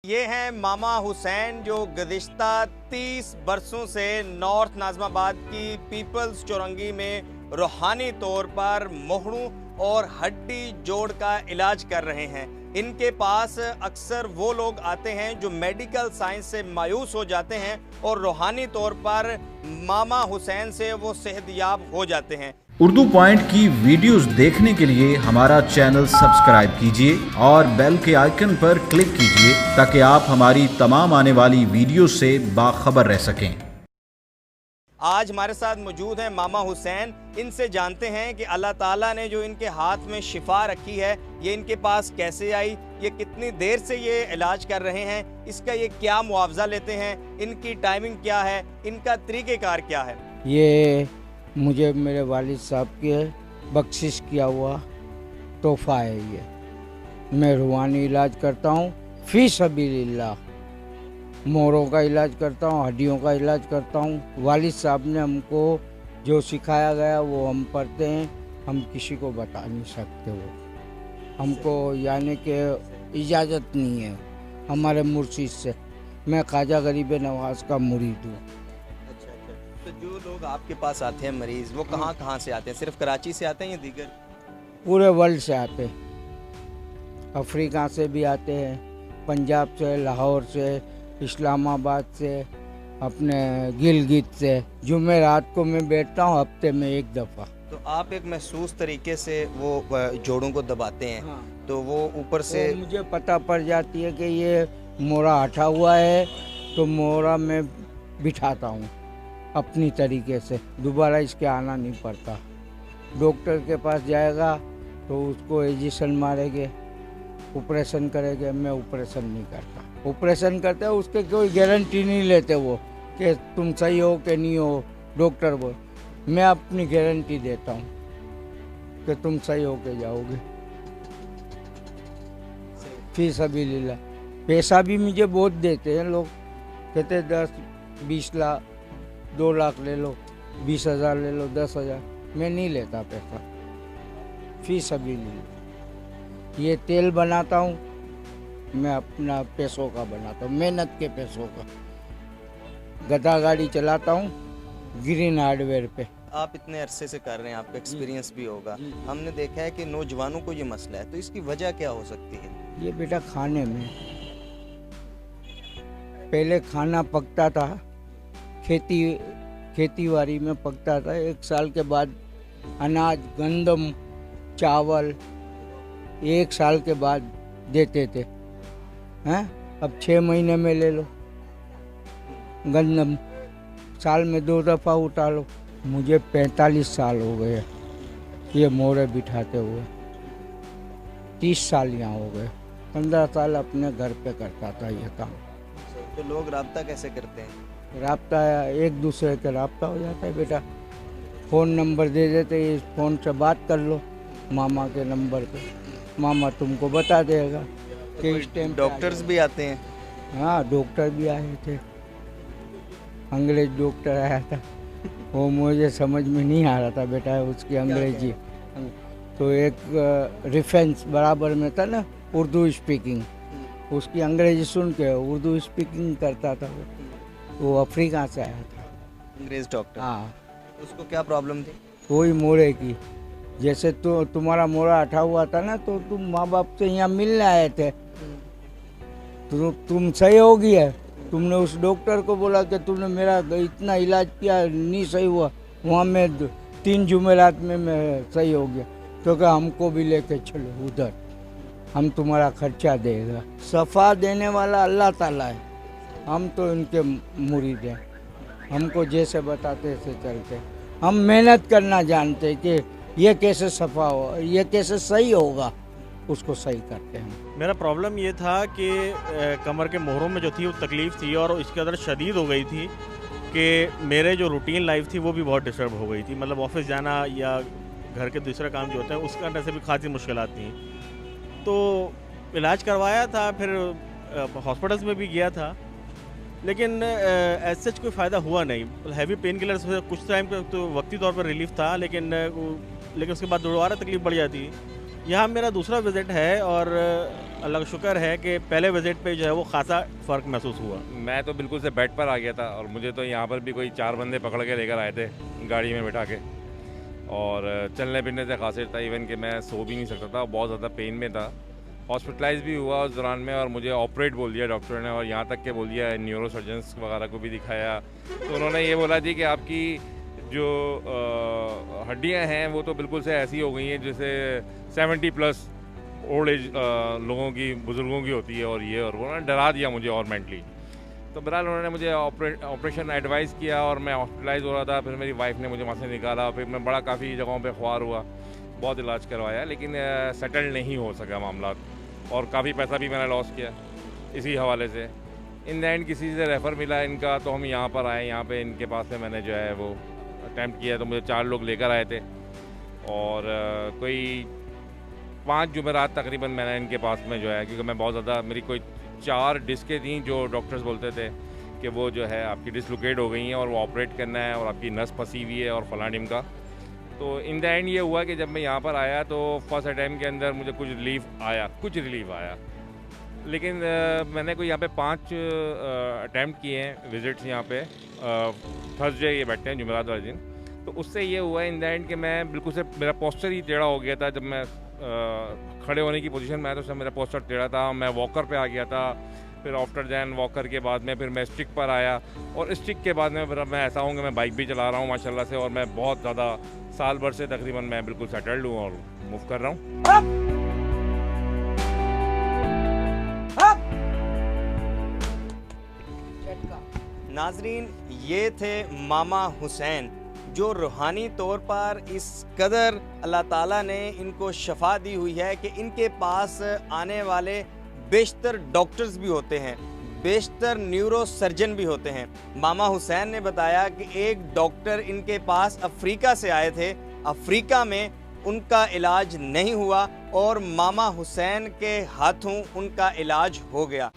ये हैं मामा हुसैन जो गुज़िश्ता 30 बरसों से नॉर्थ नाज़िमाबाद की पीपल्स चौरंगी में रूहानी तौर पर मोहड़ों और हड्डी जोड़ का इलाज कर रहे हैं। इनके पास अक्सर वो लोग आते हैं जो मेडिकल साइंस से मायूस हो जाते हैं और रूहानी तौर पर मामा हुसैन से वो सेहतयाब हो जाते हैं। उर्दू पॉइंट की वीडियोस देखने के लिए हमारा चैनल सब्सक्राइब कीजिए और बेल के आइकन पर क्लिक कीजिए ताकि आप हमारी तमाम आने वाली वीडियो से बाखबर रह सकें। आज हमारे साथ मौजूद हैं मामा हुसैन। इनसे जानते हैं कि अल्लाह ताला ने जो इनके हाथ में शिफा रखी है ये इनके पास कैसे आई, ये कितनी देर से ये इलाज कर रहे हैं, इसका ये क्या मुआवजा लेते हैं, इनकी टाइमिंग क्या है, इनका तरीक़ेकार क्या है। ये मुझे मेरे वालिद साहब के बख्शिश किया हुआ तोहफ़ा है। ये मैं रूहानी इलाज करता हूँ, फ़ी सबीलिल्लाह। मोरों का इलाज करता हूँ, हड्डियों का इलाज करता हूँ। वालिद साहब ने हमको जो सिखाया गया वो हम पढ़ते हैं, हम किसी को बता नहीं सकते। वो हमको यानी कि इजाज़त नहीं है हमारे मुर्शिद से। मैं ख्वाजा गरीब नवाज़ का मुरीद हूँ। तो जो लोग आपके पास आते हैं मरीज़, वो कहाँ से आते हैं? सिर्फ कराची से आते हैं या दीगर? पूरे वर्ल्ड से आते हैं। अफ्रीका से भी आते हैं, पंजाब से, लाहौर से, इस्लामाबाद से, अपने गिलगित से। जुमे रात को मैं बैठता हूँ हफ्ते में एक दफ़ा। तो आप एक महसूस तरीके से वो जोड़ों को दबाते हैं। हाँ। तो वो ऊपर से तो मुझे पता पड़ जाती है कि ये मोरा हटा हुआ है, तो मोरा मैं बिठाता हूँ अपनी तरीके से। दोबारा इसके आना नहीं पड़ता। डॉक्टर के पास जाएगा तो उसको इंजेक्शन मारेंगे, ऑपरेशन करेंगे। मैं ऑपरेशन नहीं करता। ऑपरेशन करते हैं उसके कोई गारंटी नहीं लेते वो कि तुम सही हो कि नहीं हो। डॉक्टर बोल, मैं अपनी गारंटी देता हूँ कि तुम सही हो के जाओगे। फी सबीलिल्लाह। पैसा भी मुझे बहुत देते हैं लोग, कहते 10-20 लाख, 2 लाख ले लो, 20,000 ले लो, 10,000। मैं नहीं लेता पैसा, फी सबीलिल्लाह। ये तेल बनाता हूँ मैं, अपना पैसों का बनाता हूँ, मेहनत के पैसों का। गधा गाड़ी चलाता हूँ ग्रीन हार्डवेयर पे। आप इतने अरसे से कर रहे हैं, आपका एक्सपीरियंस भी होगा। हमने देखा है कि नौजवानों को ये मसला है, तो इसकी वजह क्या हो सकती है? ये बेटा खाने में, पहले खाना पकता था, खेतीबाड़ी में पकता था। 1 साल के बाद अनाज, गंदम, चावल 1 साल के बाद देते थे। हैं अब 6 महीने में ले लो गंदम, साल में 2 दफ़ा उठा लो। मुझे 45 साल हो गए ये मोरे बिठाते हुए। 30 साल यहाँ हो गए। 15 साल अपने घर पे करता था ये काम। तो लोग राब्ता कैसे करते हैं? राब्ता एक दूसरे के राब्ता हो जाता है बेटा। फ़ोन नंबर दे देते, इस फ़ोन से बात कर लो मामा के नंबर पे, मामा तुमको बता देगा कि इस टाइम। डॉक्टर्स भी आते हैं? हाँ, डॉक्टर भी आए थे। अंग्रेज डॉक्टर आया था, वो मुझे समझ में नहीं आ रहा था बेटा उसकी अंग्रेजी। तो एक रेफरेंस बराबर में था ना, उर्दू स्पीकिंग, उसकी अंग्रेजी सुन के उर्दू स्पीकिंग करता था। वो अफ्रीका से आया था, अंग्रेज डॉक्टर। हाँ। उसको क्या प्रॉब्लम थी? कोई मोरे की, जैसे तो तुम्हारा मोरा हटा हुआ था ना, तो तुम माँ बाप से यहाँ मिलने आए थे, तो तुम सही हो गया। तुमने उस डॉक्टर को बोला कि तुमने मेरा इतना इलाज किया, नहीं सही हुआ, वहाँ में 3 जुमेरात में मैं सही हो गया, तो क्या हमको भी लेके चलो उधर, हम तुम्हारा खर्चा देगा। सफ़ा देने वाला अल्लाह ताला है, हम तो इनके मुरीद हैं। हमको जैसे बताते ऐसे चलते। हम मेहनत करना जानते कि ये कैसे सफ़ा हो, ये कैसे सही होगा, उसको सही करते हैं। मेरा प्रॉब्लम ये था कि कमर के मोहरों में जो थी वो तकलीफ़ थी और इसके अंदर शदीद हो गई थी कि मेरे जो रूटीन लाइफ थी वो भी बहुत डिस्टर्ब हो गई थी। मतलब ऑफिस जाना या घर के दूसरे काम जो होते हैं उसके अंदर से भी खासी मुश्किलात थी। तो इलाज करवाया था, फिर हॉस्पिटल्स में भी गया था, लेकिन एज सच कोई फ़ायदा हुआ नहीं। हैवी पेन किलर से कुछ टाइम तो वक्ती तौर पर रिलीफ था, लेकिन उसके बाद दोबारा तकलीफ़ बढ़ जाती। यहाँ मेरा दूसरा विज़िट है और अल्लाह का शुक्र है कि पहले विज़िट पे जो है वो ख़ासा फ़र्क महसूस हुआ। मैं तो बिल्कुल से बेड पर आ गया था और मुझे तो यहाँ पर भी कोई 4 बंदे पकड़ के लेकर आए थे गाड़ी में बिठा के, और चलने फिरने से खासियत था, इवन कि मैं सो भी नहीं सकता था, बहुत ज़्यादा पेन में था। हॉस्पिटलाइज भी हुआ उस दौरान में और मुझे ऑपरेट बोल दिया डॉक्टर ने, और यहाँ तक के बोल दिया न्यूरो सर्जन्स वगैरह को भी दिखाया, तो उन्होंने ये बोला थी कि आपकी जो हड्डियाँ हैं वो तो बिल्कुल से ऐसी हो गई हैं जैसे 70+ ओल्ड एज लोगों की, बुज़ुर्गों की होती है, और ये और वो उन्होंने डरा दिया मुझे और मेंटली। तो बहरहाल उन्होंने मुझे ऑपरेशन एडवाइस किया और मैं हॉस्पिटलाइज हो रहा था। फिर मेरी वाइफ ने मुझे वहाँ से निकाला, फिर मैं बड़ा काफ़ी जगहों पे ख्वार हुआ, बहुत इलाज करवाया, लेकिन सेटल नहीं हो सका मामला, और काफ़ी पैसा भी मैंने लॉस किया इसी हवाले से। इन द एंड किसी से रेफ़र मिला इनका, तो हम यहाँ पर आए। यहाँ पे इनके पास में मैंने जो है वो अटैम्प्ट किया, तो मुझे 4 लोग लेकर आए थे, और कोई 5 जुमेरात तकरीबन मैंने इनके पास में जो है, क्योंकि मैं बहुत ज़्यादा, मेरी कोई 4 डिस्कें थी जो डॉक्टर्स बोलते थे कि वो जो है आपकी डिसलोकेट हो गई हैं और वो ऑपरेट करना है, और आपकी नस फंसी हुई है और फलां ढिम का। तो इन द एंड ये हुआ कि जब मैं यहाँ पर आया तो फर्स्ट अटैम्प्ट के अंदर मुझे कुछ रिलीफ आया, लेकिन मैंने कोई यहाँ पे 5 अटैम्प्ट किए हैं विज़िट्स यहाँ पे, थर्सडे ये बैठते हैं जुमेरात वाले दिन। तो उससे ये हुआ इन द एंड कि मैं बिल्कुल से, मेरा पोस्चर ही टेढ़ा हो गया था। जब मैं खड़े होने की पोजीशन में आया तो सब मेरा पोस्चर टेढ़ा था, मैं वॉकर पे आ गया था। फिर आफ्टर दैन वॉकर के बाद में फिर मैं स्टिक पर आया, और स्टिक के बाद में फिर मैं ऐसा हूँ कि मैं बाइक भी चला रहा हूँ माशाल्लाह से, और मैं बहुत ज़्यादा साल भर से तकरीबन मैं बिल्कुल सेटल्ड हूँ और मूव कर रहा हूँ। नाजरीन, ये थे मामा हुसैन, जो रूहानी तौर पर इस कदर अल्लाह ताला ने इनको शफा दी हुई है कि इनके पास आने वाले बेशतर डॉक्टर्स भी होते हैं, बेशतर न्यूरो सर्जन भी होते हैं। मामा हुसैन ने बताया कि एक डॉक्टर इनके पास अफ्रीका से आए थे, अफ्रीका में उनका इलाज नहीं हुआ और मामा हुसैन के हाथों उनका इलाज हो गया।